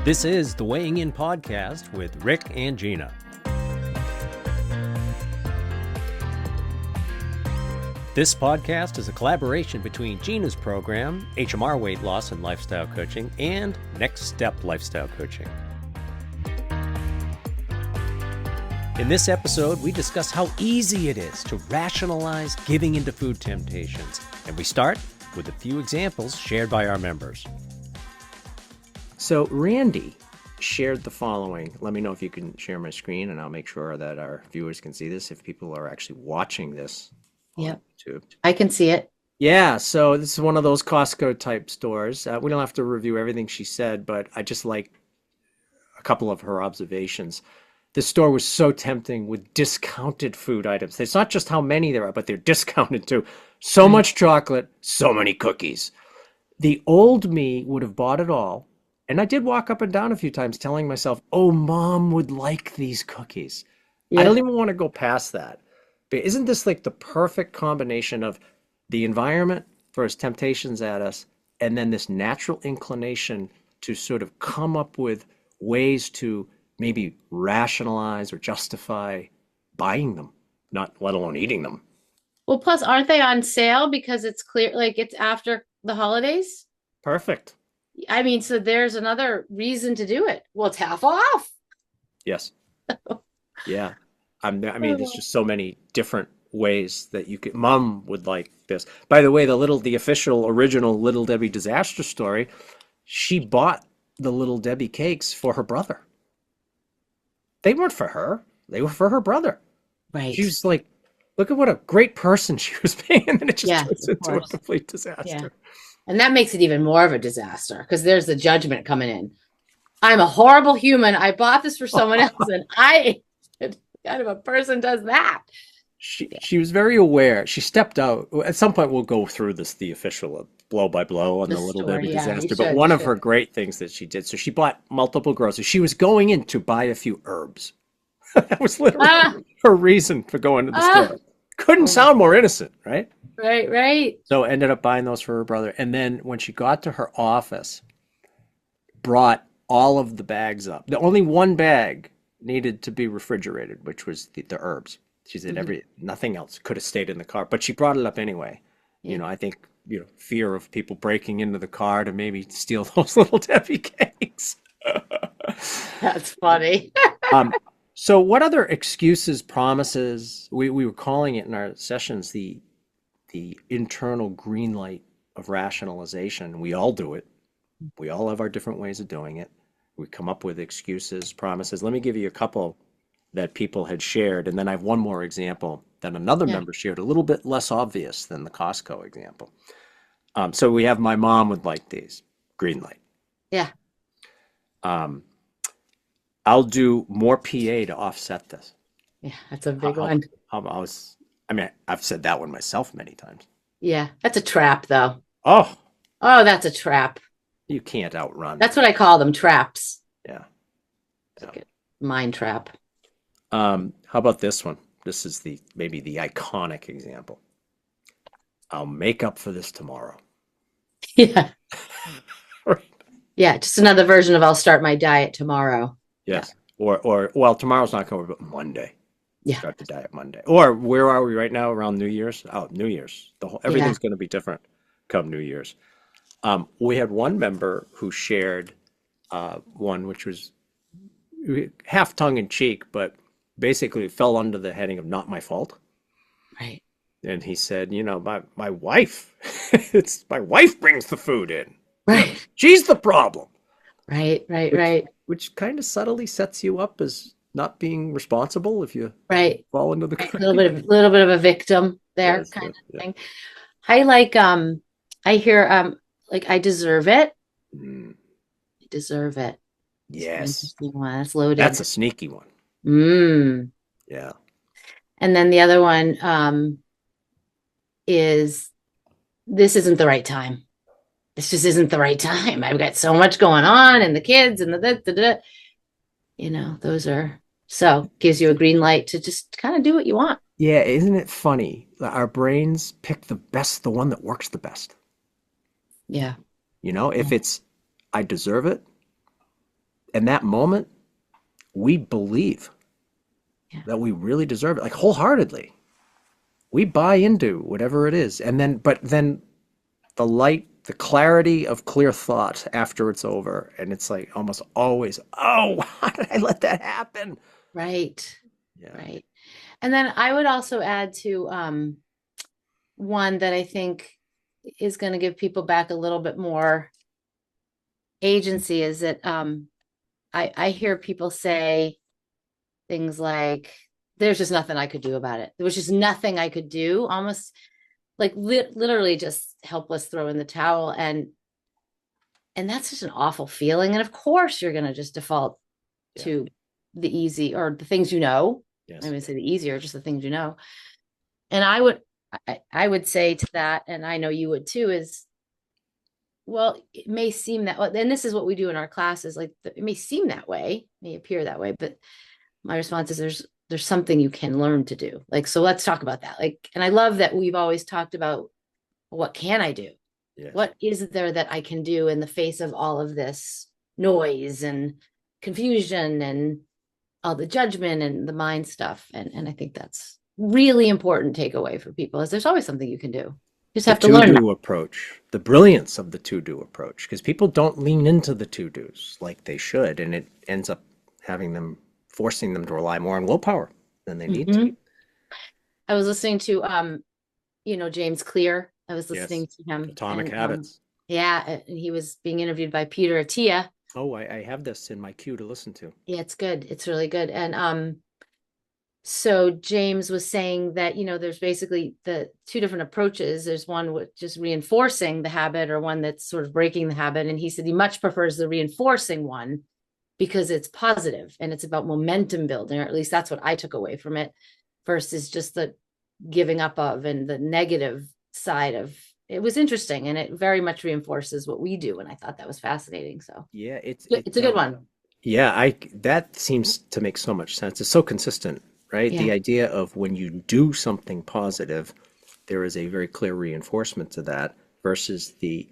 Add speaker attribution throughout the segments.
Speaker 1: This is the Weighing In Podcast with Rick and Gina. This podcast is a collaboration between Gina's program, HMR Weight Loss and Lifestyle Coaching, and Next Step Lifestyle Coaching. In this episode, we discuss how easy it is to rationalize giving into food temptations, and we start with a few examples shared by our members. So Randy shared the following. Let me know if you can share my screen, and I'll make sure that our viewers can see this if people are actually watching this on YouTube.
Speaker 2: I can see it.
Speaker 1: Yeah, so this is one of those Costco type stores. We don't have to review everything she said, but I just like a couple of her observations. This store was so tempting with discounted food items. It's not just how many there are, but they're discounted too. So much chocolate, so many cookies. The old me would have bought it all. And I did walk up and down a few times telling myself, oh, mom would like these cookies. Yeah. I don't even want to go past that. But isn't this like the perfect combination of the environment throws temptations at us and then this natural inclination to sort of come up with ways to maybe rationalize or justify buying them, not let alone eating them?
Speaker 2: Well, plus, aren't they on sale because it's clear, like it's after the holidays?
Speaker 1: Perfect.
Speaker 2: I mean, so there's another reason to do it. Well, it's half off.
Speaker 1: Yes. Yeah. I mean, there's just so many different ways that you could. Mom would like this. By the way, the official original Little Debbie disaster story, she bought the Little Debbie cakes for her brother. They weren't for her. They were for her brother.
Speaker 2: Right.
Speaker 1: She was like, look at what a great person she was being. And then it just turns into a complete disaster.
Speaker 2: Yeah. And that makes it even more of a disaster because there's the judgment coming in. I'm a horrible human. I bought this for someone else, and I kind of a person does that.
Speaker 1: She was very aware. She stepped out. At some point, we'll go through the official blow by blow on the Little Debbie disaster. But one of her great things that she did, so she bought multiple groceries. She was going in to buy a few herbs. That was literally her reason for going to the store. Couldn't sound more innocent, right?
Speaker 2: Right.
Speaker 1: So ended up buying those for her brother. And then when she got to her office, brought all of the bags up. The only one bag needed to be refrigerated, which was the herbs. She said nothing else could have stayed in the car, but she brought it up anyway. Yeah. You know, I think, fear of people breaking into the car to maybe steal those Little Debbie cakes.
Speaker 2: That's funny.
Speaker 1: So what other excuses, promises, we were calling it in our sessions, the internal green light of rationalization. We all do it. We all have our different ways of doing it. We come up with excuses, promises. Let me give you a couple that people had shared, and then I have one more example that another member shared, a little bit less obvious than the Costco example. So we have my mom would like these, green light.
Speaker 2: Yeah.
Speaker 1: I'll do more PA to offset this.
Speaker 2: Yeah, that's a big one.
Speaker 1: I've said that one myself many times.
Speaker 2: Yeah, that's a trap, though.
Speaker 1: Oh,
Speaker 2: that's a trap.
Speaker 1: You can't outrun.
Speaker 2: That's what I call them, traps.
Speaker 1: Yeah.
Speaker 2: Like a mind trap.
Speaker 1: How about this one? This is maybe the iconic example. I'll make up for this tomorrow.
Speaker 2: Yeah.
Speaker 1: Right.
Speaker 2: Yeah, just another version of I'll start my diet tomorrow.
Speaker 1: Yes. Yeah. Or tomorrow's not coming, but Monday.
Speaker 2: Yeah.
Speaker 1: Start the diet Monday. Or where are we right now around New Year's? Oh, New Year's. Everything's going to be different come New Year's. We had one member who shared one which was half tongue in cheek, but basically fell under the heading of not my fault.
Speaker 2: Right.
Speaker 1: And he said, my wife, it's my wife brings the food in.
Speaker 2: Right.
Speaker 1: She's the problem.
Speaker 2: Right.
Speaker 1: Which kind of subtly sets you up as not being responsible if you fall into the
Speaker 2: a little bit of a victim there, kind of thing. I like I hear like I deserve it. I deserve it.
Speaker 1: Yes.
Speaker 2: One. That's loaded.
Speaker 1: That's a sneaky one. Yeah.
Speaker 2: And then the other one is this isn't the right time. This just isn't the right time. I've got so much going on and the kids and those are, so gives you a green light to just kind of do what you want.
Speaker 1: Yeah. Isn't it funny? Our brains pick the one that works the best.
Speaker 2: Yeah.
Speaker 1: If it's, I deserve it, in that moment, we believe
Speaker 2: Yeah.
Speaker 1: that we really deserve it, like wholeheartedly. We buy into whatever it is. And then, but then the light, the clarity of clear thought after it's over. And it's like almost always, oh, how did I let that happen?
Speaker 2: Right.
Speaker 1: Yeah.
Speaker 2: Right. And then I would also add to one that I think is going to give people back a little bit more agency is that I hear people say things like, there's just nothing I could do about it. There was just nothing I could do, almost like literally just helpless throw in the towel. And that's just an awful feeling. And of course you're going to just default
Speaker 1: Yeah.
Speaker 2: to the easy or the things you know. I
Speaker 1: Yes.
Speaker 2: would say the easier, just the things you know. And I would say to that, and I know you would too, is well, it may seem that, and this is what we do in our classes, like it may seem that way, may appear that way, but my response is there's something you can learn to do. Like, so let's talk about that. Like, and I love that we've always talked about what can I do?
Speaker 1: Yes.
Speaker 2: What is there that I can do in the face of all of this noise and confusion and all the judgment and the mind stuff? And I think that's really important takeaway for people is there's always something you can do. You just
Speaker 1: The
Speaker 2: have to learn that.
Speaker 1: to-do approach, the brilliance of the to-do approach, because people don't lean into the to-dos like they should, and it ends up having them forcing them to rely more on willpower than they need to.
Speaker 2: Mhm. I was listening to James Clear. I was
Speaker 1: Yes.
Speaker 2: listening to him
Speaker 1: Atomic
Speaker 2: and
Speaker 1: Habits.
Speaker 2: yeah, and he was being interviewed by Peter Attia.
Speaker 1: Oh, I have this in my queue to listen to.
Speaker 2: Yeah, it's good. It's really good. And so James was saying that, there's basically the two different approaches. There's one with just reinforcing the habit or one that's sort of breaking the habit. And he said he much prefers the reinforcing one because it's positive and it's about momentum building, or at least that's what I took away from it, versus just the giving up of and the negative side of it. Was interesting and it very much reinforces what we do. And I thought that was fascinating. So
Speaker 1: Yeah,
Speaker 2: it's a good one.
Speaker 1: yeah, I that seems to make so much sense. It's so consistent, right?
Speaker 2: Yeah.
Speaker 1: The idea of when you do something positive, there is a very clear reinforcement to that versus the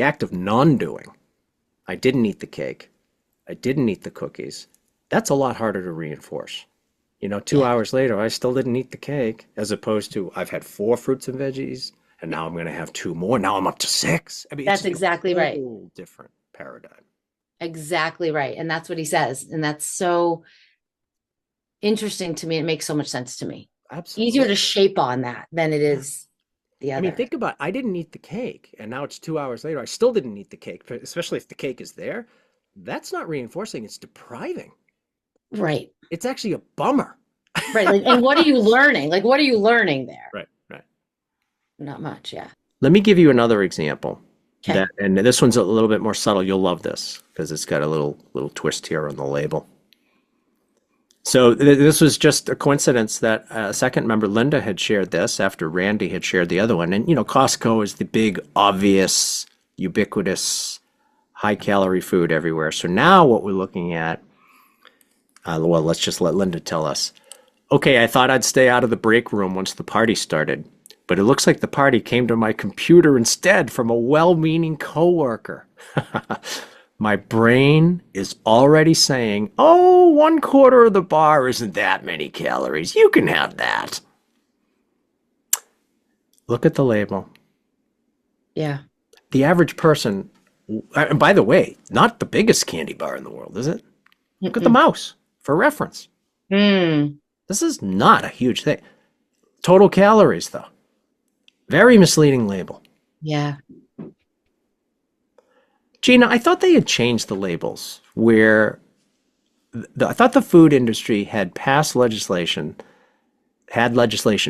Speaker 1: act of non-doing. I didn't eat the cake. I didn't eat the cookies. That's a lot harder to reinforce. Two
Speaker 2: Yeah.
Speaker 1: hours later, I still didn't eat the cake, as opposed to I've had four fruits and veggies, and now I'm going to have two more. Now I'm up to six. I mean, it's
Speaker 2: That's
Speaker 1: just a
Speaker 2: exactly right.
Speaker 1: whole different paradigm.
Speaker 2: Exactly right. And that's what he says. And that's so interesting to me. It makes so much sense to me. Easier to
Speaker 1: Absolutely.
Speaker 2: shape on that than it
Speaker 1: Yeah.
Speaker 2: is the
Speaker 1: I mean,
Speaker 2: other.
Speaker 1: think about I didn't eat the cake, and now it's 2 hours later. I still didn't eat the cake, especially if the cake is there. That's not reinforcing, it's depriving.
Speaker 2: Right.
Speaker 1: It's actually a bummer.
Speaker 2: Right. Like, and what are you learning? Like, what are you learning there?
Speaker 1: Right, right.
Speaker 2: Not much. Yeah.
Speaker 1: Let me give you another example
Speaker 2: Okay.
Speaker 1: and this one's a little bit more subtle. You'll love this because it's got a little twist here on the label. So this was just a coincidence that a second member, Linda, had shared this after Randy had shared the other one. And Costco is the big, obvious, ubiquitous, high-calorie food everywhere. So now what we're looking at, well, let's just let Linda tell us. Okay, I thought I'd stay out of the break room once the party started, but it looks like the party came to my computer instead from a well-meaning coworker. My brain is already saying, oh, 1/4 of the bar isn't that many calories. You can have that. Look at the label.
Speaker 2: Yeah.
Speaker 1: The average person, and by the way, not the biggest candy bar in the world, is it? Look at the
Speaker 2: Mm-mm.
Speaker 1: mouse for reference.
Speaker 2: Mm.
Speaker 1: This is not a huge thing. Total calories, though. Very misleading label.
Speaker 2: Yeah.
Speaker 1: Gina, I thought they had changed the labels where I thought the food industry had had legislation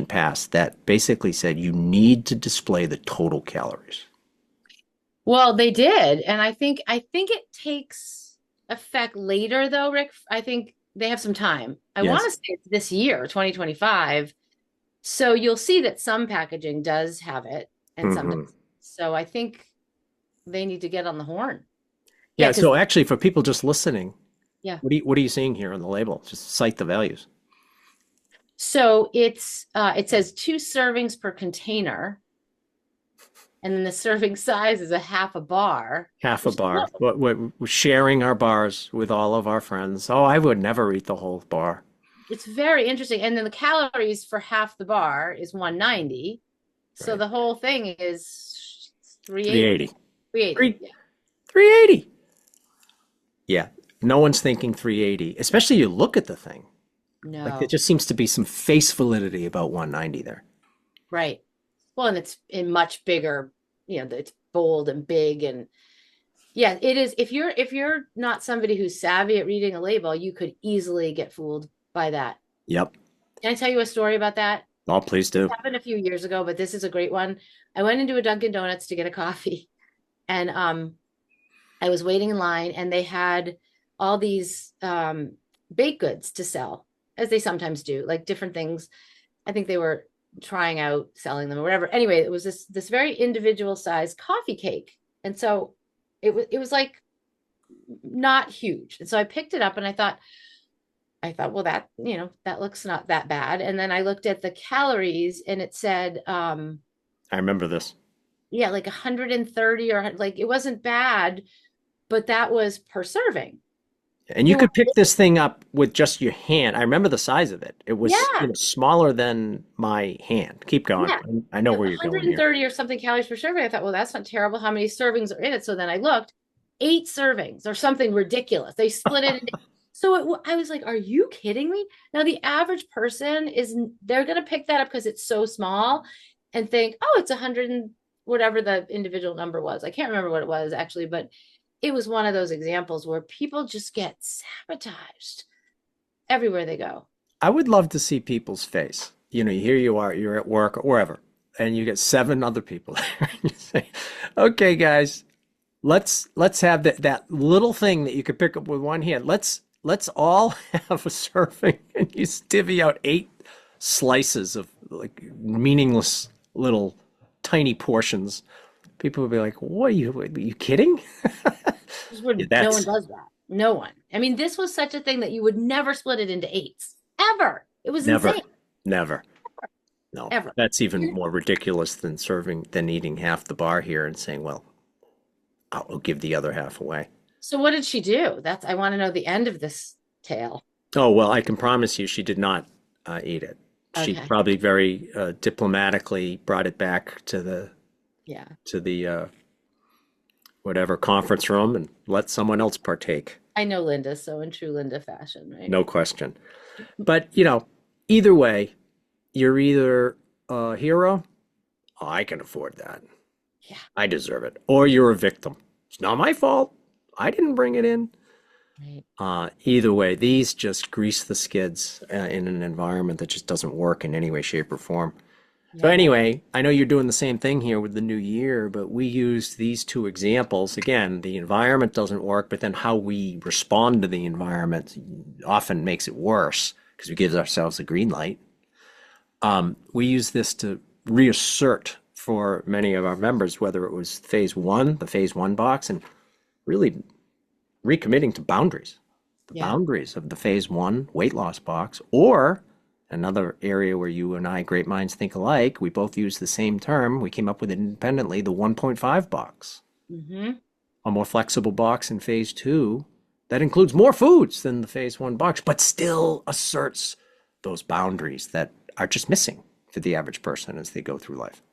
Speaker 1: passed that basically said you need to display the total calories.
Speaker 2: Well, they did. And I think it takes effect later though, Rick. I think they have some time. I want to
Speaker 1: Yes.
Speaker 2: say it's this year, 2025. So you'll see that some packaging does have it and some
Speaker 1: Hmm.
Speaker 2: doesn't. So I think they need to get on the horn. Yeah,
Speaker 1: Yeah.
Speaker 2: because
Speaker 1: So actually, for people just listening,
Speaker 2: yeah.
Speaker 1: what are you seeing here on the label? Just cite the values.
Speaker 2: So it says 2 servings per container. And then the serving size is a half a bar,
Speaker 1: Half a
Speaker 2: which
Speaker 1: bar.
Speaker 2: look,
Speaker 1: We're sharing our bars with all of our friends. Oh, I would never eat the whole bar.
Speaker 2: it's very interesting. And then the calories for half the bar is 190. So
Speaker 1: Right.
Speaker 2: the whole thing is 380.
Speaker 1: 380.
Speaker 2: 380.
Speaker 1: 3
Speaker 2: Yeah.
Speaker 1: 380. Yeah. No one's thinking 380, especially you look at the thing. Like there
Speaker 2: No.
Speaker 1: just seems to be some face validity about 190 there.
Speaker 2: Right. Well, and it's in much bigger, it's bold and big and yeah, it is. If you're not somebody who's savvy at reading a label, you could easily get fooled by that.
Speaker 1: Yep.
Speaker 2: Can I tell you a story about that?
Speaker 1: Oh, please
Speaker 2: This
Speaker 1: do.
Speaker 2: happened a few years ago, but this is a great one. I went into a Dunkin' Donuts to get a coffee, and I was waiting in line, and they had all these baked goods to sell, as they sometimes do, like different things. I think they were trying out selling them or whatever. Anyway, it was this very individual sized coffee cake, and so it was like not huge. And so I picked it up, and I thought, well, that looks not that bad. And then I looked at the calories, and it said,
Speaker 1: I remember this.
Speaker 2: yeah, like 130, or like it wasn't bad, but that was per serving.
Speaker 1: And you
Speaker 2: You want,
Speaker 1: could pick this thing up with just your hand. I remember the size of it. It was,
Speaker 2: yeah,
Speaker 1: smaller than my hand. Keep going.
Speaker 2: yeah.
Speaker 1: I know where you're going here.
Speaker 2: 130 or something calories per serving. I thought, well, that's not terrible. How many servings are in it? So then I looked, 8 servings or something ridiculous. They split it into, so I was like, are you kidding me? Now the average person they're going to pick that up because it's so small and think, oh, it's 100 and whatever the individual number was. I can't remember what it was actually, but it was one of those examples where people just get sabotaged everywhere they go.
Speaker 1: I would love to see people's face. Here you are, you're at work or wherever, and you get seven other people there. And you say, okay, guys, let's have that little thing that you could pick up with one hand. Let's all have a serving, and you divvy out 8 slices of like meaningless little tiny portions. People would be like, "What are you kidding?" Yeah,
Speaker 2: No one
Speaker 1: that's
Speaker 2: does that. No one. I mean, this was such a thing that you would never split it into eights ever. It was
Speaker 1: never,
Speaker 2: insane.
Speaker 1: never. No,
Speaker 2: Ever.
Speaker 1: that's even more ridiculous than eating half the bar here and saying, "Well, I'll give the other half away."
Speaker 2: So what did she do? I want to know the end of this tale.
Speaker 1: Oh, well, I can promise you she did not eat it. She
Speaker 2: Okay.
Speaker 1: probably very diplomatically brought it back
Speaker 2: Yeah.
Speaker 1: to the whatever conference room and let someone else partake.
Speaker 2: I know Linda, so in true Linda fashion, right?
Speaker 1: No question. But, either way, you're either a hero, oh, I can afford that.
Speaker 2: Yeah.
Speaker 1: I deserve it. Or you're a victim. It's not my fault. I didn't bring it in.
Speaker 2: Right.
Speaker 1: Either way, these just grease the skids in an environment that just doesn't work in any way, shape, or form. So
Speaker 2: Yeah.
Speaker 1: anyway, I know you're doing the same thing here with the new year, but we used these two examples. Again, the environment doesn't work, but then how we respond to the environment often makes it worse because we give ourselves a green light. We use this to reassert for many of our members, whether it was the phase one box, and really recommitting to boundaries, the
Speaker 2: Yeah.
Speaker 1: boundaries of the phase one weight loss box, or another area where you and I, great minds think alike, we both use the same term. We came up with it independently, the 1.5 box,
Speaker 2: Mm-hmm.
Speaker 1: a more flexible box in phase two that includes more foods than the phase one box, but still asserts those boundaries that are just missing for the average person as they go through life.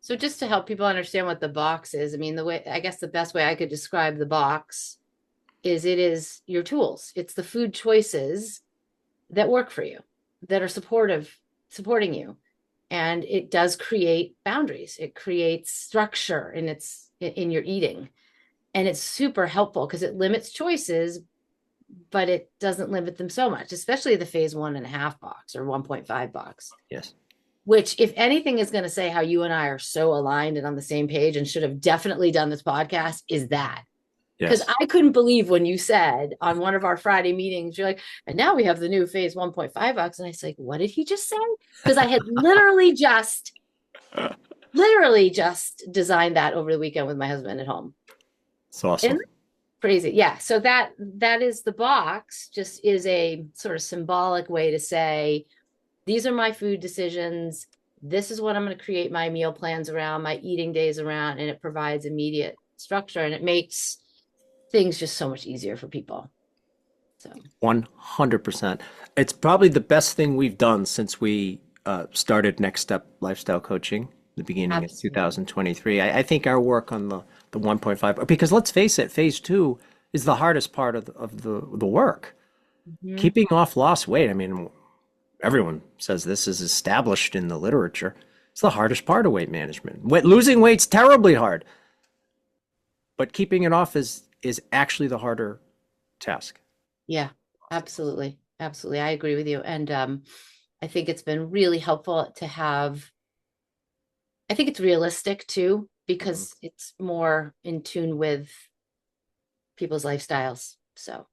Speaker 2: So just to help people understand what the box is, I mean, I guess the best way I could describe the box is it is your tools. It's the food choices that work for you, that are supporting you. And it does create boundaries. It creates structure in your eating. And it's super helpful because it limits choices, but it doesn't limit them so much, especially the phase 1.5 box or 1.5 box.
Speaker 1: Yes.
Speaker 2: Which, if anything is going to say how you and I are so aligned and on the same page and should have definitely done this podcast, is that. Because
Speaker 1: Yes.
Speaker 2: I couldn't believe when you said on one of our Friday meetings, you're like, and now we have the new phase 1.5 box. And I was like, what did he just say? Because I had literally just designed that over the weekend with my husband at home.
Speaker 1: It's awesome.
Speaker 2: And crazy. Yeah. So that is the box, just is a sort of symbolic way to say, these are my food decisions. this is what I'm going to create my meal plans around, my eating days around, and it provides immediate structure and it makes things just so much easier for people. So
Speaker 1: 100%. It's probably the best thing we've done since we started Next Step Lifestyle Coaching, the beginning of
Speaker 2: absolutely.
Speaker 1: 2023. I think our work on the 1.5, because let's face it, phase two is the hardest part of the work.
Speaker 2: Mhm.
Speaker 1: Keeping off lost weight. I mean, everyone says this is established in the literature. It's the hardest part of weight management. Losing weight's terribly hard, but keeping it off is actually the harder task.
Speaker 2: Yeah, absolutely. Absolutely. I agree with you. And I think it's been really helpful to have, I think it's realistic too,
Speaker 1: Mhm.
Speaker 2: because it's more in tune with people's lifestyles. So,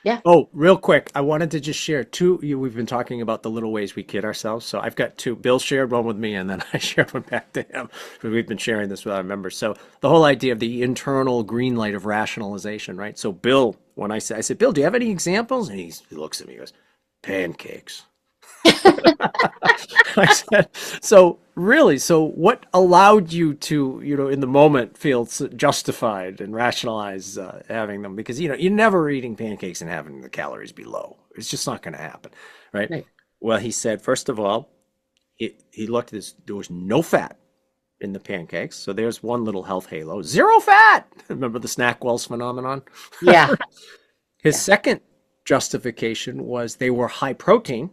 Speaker 2: yeah.
Speaker 1: Oh, real quick, I wanted to just share two. We've been talking about the little ways we kid ourselves. So I've got two. Bill shared one with me, and then I shared one back to him. We've been sharing this with our members. So the whole idea of the internal green light of rationalization, right? So Bill, when I said, Bill, do you have any examples? And he looks at me, he goes, pancakes. I said, so really, so what allowed you to, in the moment feel justified and rationalize having them? Because, you're never eating pancakes and having the calories be low. It's just not going to happen, right?
Speaker 2: Right.
Speaker 1: Well, he said, first of all, he looked at this, there was no fat in the pancakes. So there's one little health halo, zero fat. Remember the snack wells phenomenon?
Speaker 2: Yeah.
Speaker 1: His
Speaker 2: Yeah.
Speaker 1: second justification was they were high protein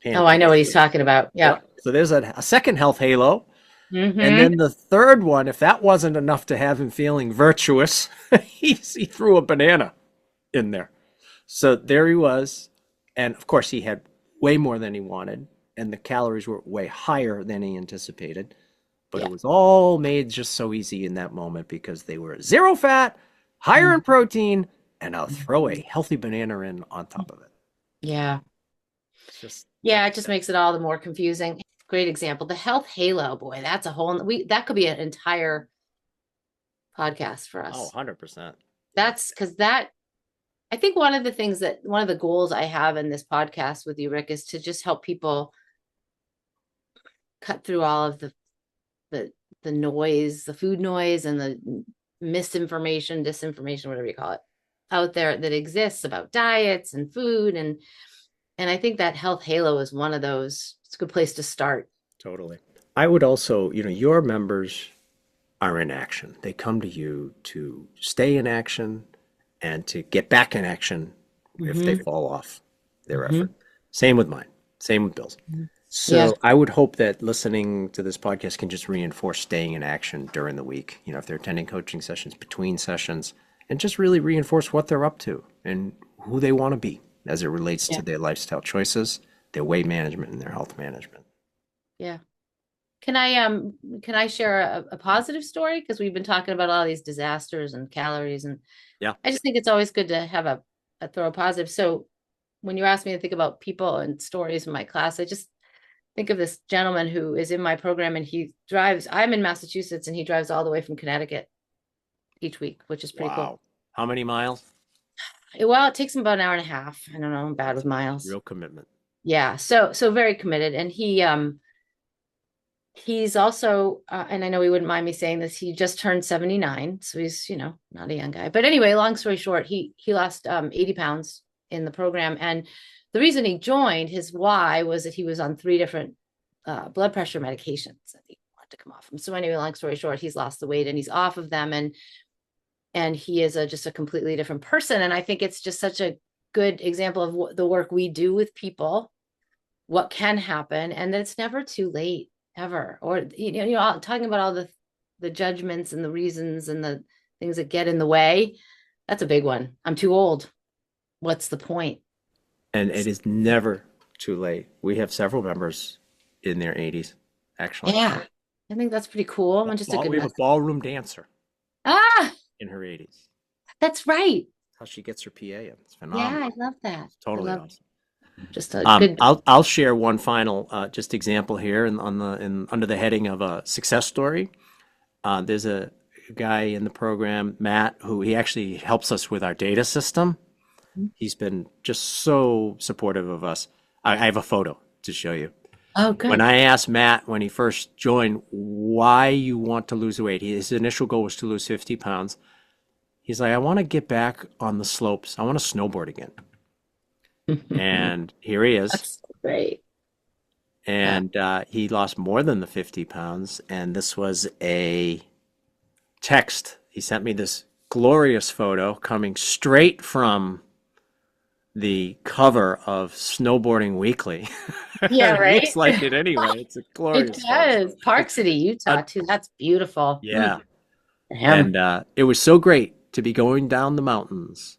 Speaker 2: Oh, I know what
Speaker 1: pancakes.
Speaker 2: he's talking about.
Speaker 1: Yeah.
Speaker 2: Yeah.
Speaker 1: So there's a second health halo. And
Speaker 2: Hmm.
Speaker 1: then the third one, if that wasn't enough to have him feeling virtuous, he threw a banana in there. So there he was. And of course, he had way more than he wanted. And the calories were way higher than he anticipated. But it
Speaker 2: Yeah.
Speaker 1: was all made just so easy in that moment because they were zero fat, higher in
Speaker 2: Mhm.
Speaker 1: protein, and I'll throw a
Speaker 2: Mhm.
Speaker 1: healthy banana in on top of it.
Speaker 2: Yeah.
Speaker 1: It's just
Speaker 2: Yeah. It just makes it all the more confusing. Great example. The health halo, boy, that's a whole, that could be an entire podcast for
Speaker 1: oh,
Speaker 2: us.
Speaker 1: 100%. Yeah.
Speaker 2: That's because I think one of the things that one of the goals I have in this podcast with you, Rick, is to just help people cut through all of the the noise, the food noise and the misinformation, disinformation, whatever you call it, out there that exists about diets and food. And I think that health halo is one of those. It's a good place to start.
Speaker 1: Totally. I would also, your members are in action. They come to you to stay in action and to get back in action if they
Speaker 2: Hmm.
Speaker 1: fall off their
Speaker 2: Hmm.
Speaker 1: effort. Same with mine. Same with Bill's.
Speaker 2: Yeah.
Speaker 1: So I would hope that listening to this podcast can just reinforce staying in action during the week. If they're attending coaching sessions, between sessions, and just really reinforce what they're up to and who they want to be as it relates to
Speaker 2: Yeah.
Speaker 1: their lifestyle choices, their weight management, and their health management.
Speaker 2: Yeah. Can I share a positive story? Because we've been talking about all these disasters and calories, and
Speaker 1: Yeah.
Speaker 2: I just think it's always good to have a throw positive. So when you ask me to think about people and stories in my class, I just think of this gentleman who is in my program and he drives, I'm in Massachusetts and he drives all the way from Connecticut each week, which is pretty cool.
Speaker 1: Wow. How many miles?
Speaker 2: Well, it takes him about an hour and a half. I don't know, I'm bad
Speaker 1: That's
Speaker 2: with
Speaker 1: a
Speaker 2: miles.
Speaker 1: real commitment.
Speaker 2: Yeah, so very committed. And he's also and I know he wouldn't mind me saying this, he just turned 79, so he's, not a young guy. But anyway, long story short, he lost 80 pounds in the program. And the reason he joined, his why was that he was on three different blood pressure medications that he wanted to come off them. So anyway, long story short, he's lost the weight and he's off of them, and he is just a completely different person. And I think it's just such a good example of what the work we do with people, what can happen, and that it's never too late ever. Or talking about all the judgments and the reasons and the things that get in the way. That's a big one. I'm too old. What's the point?
Speaker 1: And it is never too late. We have several members in their 80s, actually.
Speaker 2: Yeah, I think that's pretty cool and just a good
Speaker 1: We have a
Speaker 2: message.
Speaker 1: ballroom dancer
Speaker 2: Ah,
Speaker 1: in her 80s.
Speaker 2: that's right.
Speaker 1: That's how she gets her PA in. It's
Speaker 2: Yeah, I
Speaker 1: phenomenal.
Speaker 2: love that.
Speaker 1: It's
Speaker 2: I
Speaker 1: totally
Speaker 2: love
Speaker 1: awesome.
Speaker 2: just a good.
Speaker 1: I'll share one final just example here under the heading of a success story. There's a guy in the program, Matt, who he actually helps us with our data system. He's been just so supportive of us. I have a photo to show you.
Speaker 2: Oh,
Speaker 1: When
Speaker 2: good.
Speaker 1: I asked Matt when he first joined why you want to lose weight, his initial goal was to lose 50 pounds. He's like, I want to get back on the slopes. I want to snowboard again. And here he is.
Speaker 2: That's great. Yeah.
Speaker 1: And he lost more than the 50 pounds. And this was a text. He sent me this glorious photo coming straight from the cover of Snowboarding Weekly.
Speaker 2: Yeah,
Speaker 1: It
Speaker 2: right.
Speaker 1: looks like it anyway. It's a
Speaker 2: It
Speaker 1: glorious photo.
Speaker 2: does. Park City, Utah, too. That's beautiful.
Speaker 1: Yeah.
Speaker 2: For
Speaker 1: And
Speaker 2: him.
Speaker 1: it was so great to be going down the mountains,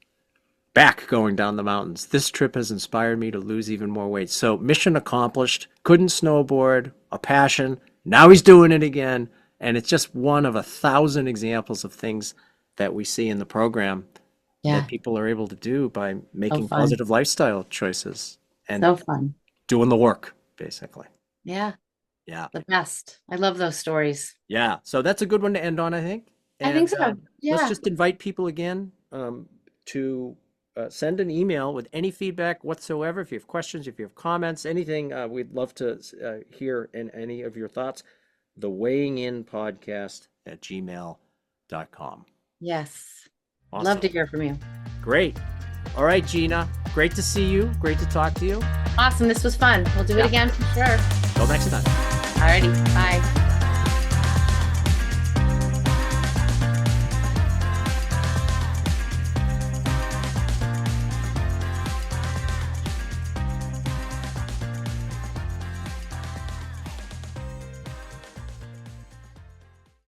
Speaker 1: back going down the mountains. This trip has inspired me to lose even more weight. So, mission accomplished. Couldn't snowboard, a passion. Now he's doing it again. And it's just one of 1,000 examples of things that we see in the program that
Speaker 2: Yeah.
Speaker 1: people are able to do by
Speaker 2: So
Speaker 1: making
Speaker 2: fun.
Speaker 1: positive lifestyle choices and
Speaker 2: So fun.
Speaker 1: doing the work, basically.
Speaker 2: Yeah.
Speaker 1: Yeah.
Speaker 2: The best. I love those stories.
Speaker 1: Yeah. So that's a good one to end on, I think.
Speaker 2: I think
Speaker 1: And
Speaker 2: so.
Speaker 1: let's
Speaker 2: Yeah.
Speaker 1: just invite people again to send an email with any feedback whatsoever. If you have questions, if you have comments, anything, we'd love to hear in any of your thoughts. The weighing in podcast at gmail.com.
Speaker 2: Yes. Love
Speaker 1: Awesome.
Speaker 2: to hear from you.
Speaker 1: Great. All right, Gina. Great to see you. Great to talk to you.
Speaker 2: Awesome. This was fun. We'll do it
Speaker 1: Yeah.
Speaker 2: again for sure.
Speaker 1: Till next time.
Speaker 2: Alrighty. Bye.